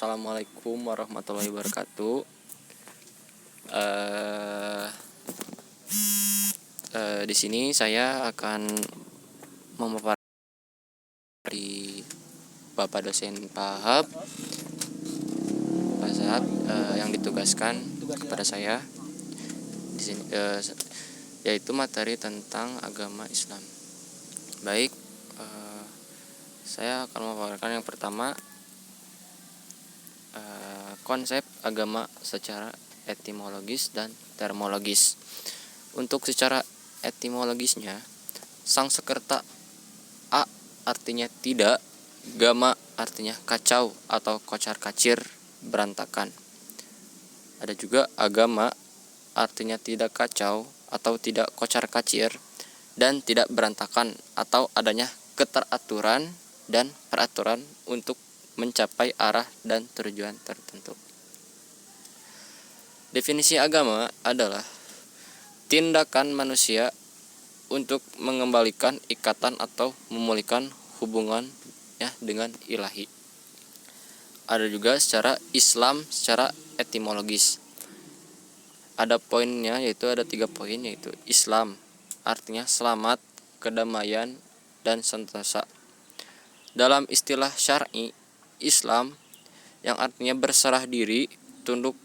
Assalamualaikum warahmatullahi wabarakatuh. Di sini saya akan memaparkan dari Bapak dosen Pak Sahat yang ditugaskan kepada saya di sini, yaitu materi tentang agama Islam. Baik, saya akan memaparkan yang pertama, konsep agama secara etimologis dan termologis. Untuk secara etimologisnya, Sangsekerta a artinya tidak, gama artinya kacau atau kocar-kacir, berantakan. Ada juga agama artinya tidak kacau atau tidak kocar-kacir dan tidak berantakan, atau adanya keteraturan dan peraturan untuk mencapai arah dan tujuan tertentu. Definisi agama adalah tindakan manusia untuk mengembalikan ikatan atau memulihkan hubungannya dengan ilahi. Ada juga secara Islam secara etimologis. Ada poinnya, yaitu ada 3 poin, yaitu Islam artinya selamat, kedamaian, dan sentosa. Dalam istilah syar'i, Islam yang artinya berserah diri, tunduk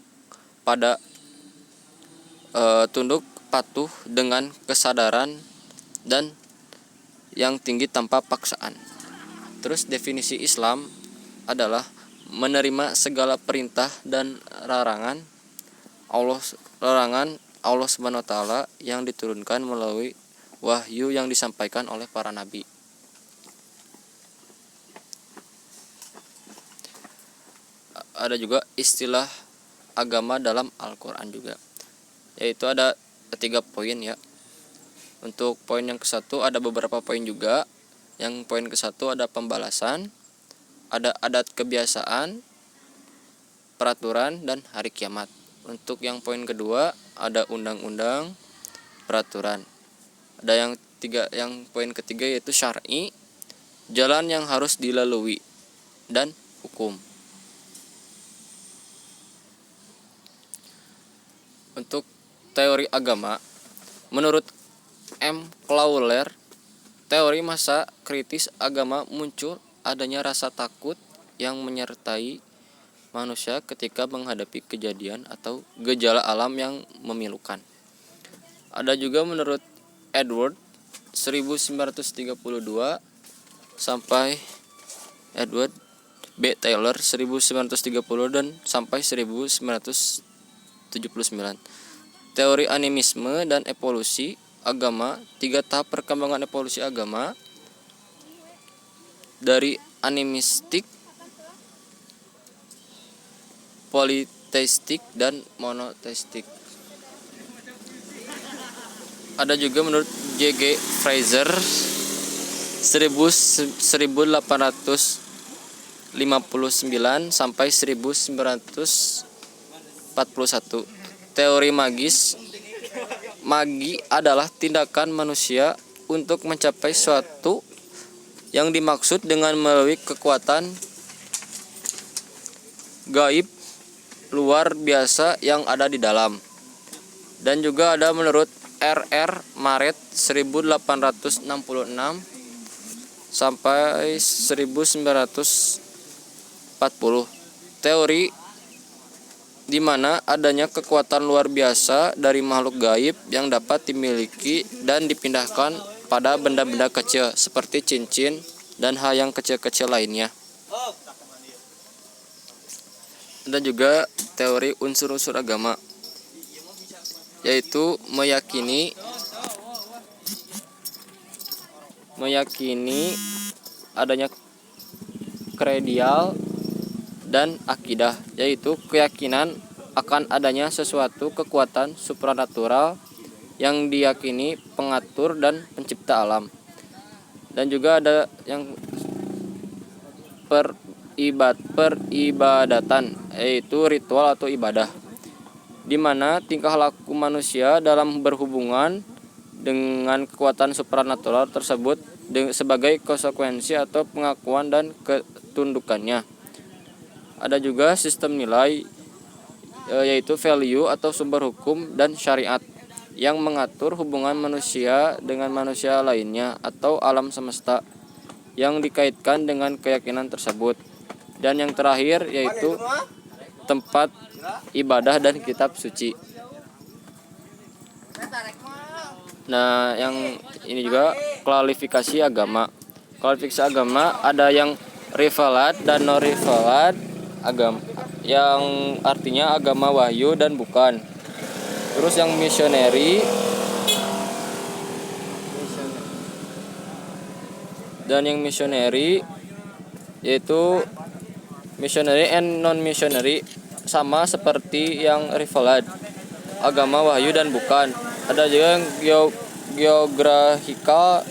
patuh dengan kesadaran dan yang tinggi tanpa paksaan. Terus definisi Islam adalah menerima segala perintah dan larangan Allah Subhanahu wa taala yang diturunkan melalui wahyu yang disampaikan oleh para nabi. Ada juga istilah agama dalam Al-Quran juga, yaitu ada 3 poin ya. Untuk poin yang ke-1 ada beberapa poin juga. Yang poin ke-1 ada pembalasan, ada adat kebiasaan, peraturan, dan hari kiamat. Untuk yang poin kedua ada undang-undang, peraturan. Ada yang poin ketiga yaitu syar'i, jalan yang harus dilalui, dan hukum. Untuk teori agama, menurut M. Clauler, teori masa kritis agama muncul adanya rasa takut yang menyertai manusia ketika menghadapi kejadian atau gejala alam yang memilukan. Ada juga menurut Edward 1932 sampai Edward B. Taylor 1930 dan sampai 1979. Teori animisme dan evolusi agama, 3 tahap perkembangan evolusi agama dari animistik, politeistik, dan monoteistik. Ada juga menurut J.G. Frazer 1859 sampai 1941. Teori magi adalah tindakan manusia untuk mencapai suatu yang dimaksud dengan melalui kekuatan gaib luar biasa yang ada di dalam. Dan juga ada menurut R.R. Maret 1866 sampai 1940. Teori di mana adanya kekuatan luar biasa dari makhluk gaib yang dapat dimiliki dan dipindahkan pada benda-benda kecil seperti cincin dan hal yang kecil-kecil lainnya. Dan juga teori unsur-unsur agama, yaitu meyakini adanya kredial dan akidah, yaitu keyakinan akan adanya sesuatu kekuatan supranatural yang diyakini pengatur dan pencipta alam. Dan juga ada yang peribadatan, yaitu ritual atau ibadah, di mana tingkah laku manusia dalam berhubungan dengan kekuatan supranatural tersebut sebagai konsekuensi atau pengakuan dan ketundukannya. Ada juga sistem nilai, yaitu value atau sumber hukum dan syariat yang mengatur hubungan manusia dengan manusia lainnya atau alam semesta yang dikaitkan dengan keyakinan tersebut. Dan yang terakhir yaitu tempat ibadah dan kitab suci. Nah, yang ini juga klasifikasi agama. Klasifikasi agama ada yang rivalat dan non rivalat agama, yang artinya agama wahyu dan bukan. Terus yang missionary dan yang missionary yaitu missionary and non missionary, sama seperti yang rivalat, agama wahyu dan bukan. Ada juga yang geographical,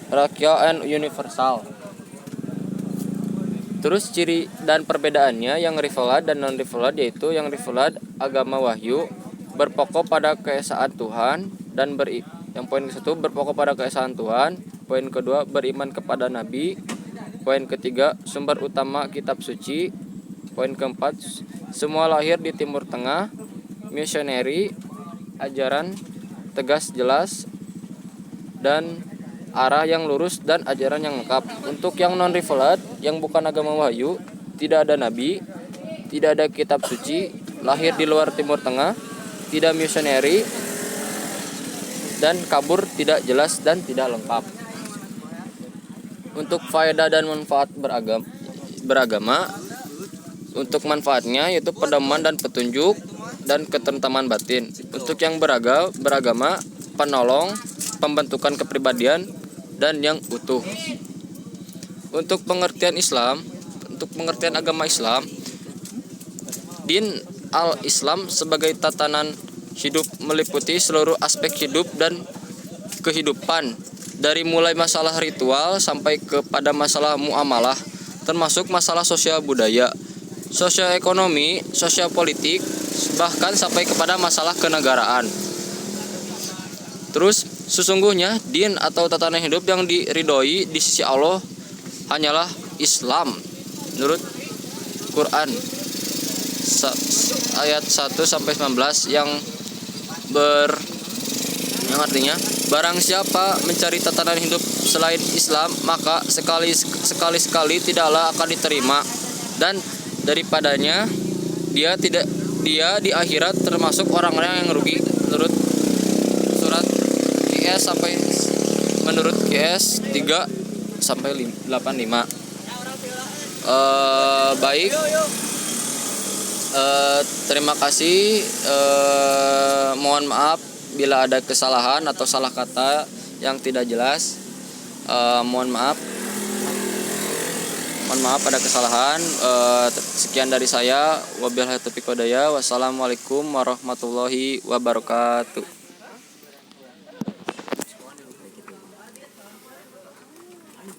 rakyat and universal. Terus ciri dan perbedaannya yang rivalat dan non rivalat, yaitu yang rivalat agama wahyu berpokok pada keesaan Tuhan dan yang poin ke-1 berpokok pada keesaan Tuhan, poin kedua beriman kepada nabi, poin ketiga sumber utama kitab suci, poin keempat semua lahir di Timur Tengah, missionary ajaran tegas jelas dan arah yang lurus dan ajaran yang lengkap. Untuk yang non rivalat, yang bukan agama wahyu, tidak ada nabi, tidak ada kitab suci, lahir di luar Timur Tengah, tidak missionary, dan kabur, tidak jelas dan tidak lengkap. Untuk faedah dan manfaat beragama, untuk manfaatnya yaitu pedoman dan petunjuk dan ketentraman batin. Untuk yang beragama, penolong, pembentukan kepribadian dan yang utuh. Untuk pengertian Islam, untuk pengertian agama Islam, din al-Islam sebagai tatanan hidup meliputi seluruh aspek hidup dan kehidupan, dari mulai masalah ritual sampai kepada masalah muamalah, termasuk masalah sosial budaya, sosial ekonomi, sosial politik, bahkan sampai kepada masalah kenegaraan. Terus sesungguhnya din atau tatanan hidup yang diridhoi di sisi Allah hanyalah Islam menurut Quran ayat 1 sampai 19 yang artinya barang siapa mencari tatanan hidup selain Islam maka sekali-sekali tidaklah akan diterima, dan daripadanya dia di akhirat termasuk orang-orang yang rugi menurut surat QS menurut QS 3 sampai 85. Baik. Terima kasih. Mohon maaf bila ada kesalahan atau salah kata yang tidak jelas. Mohon maaf ada kesalahan. Sekian dari saya. Wabillahi taufiq wal hidayah. Wassalamualaikum warahmatullahi wabarakatuh.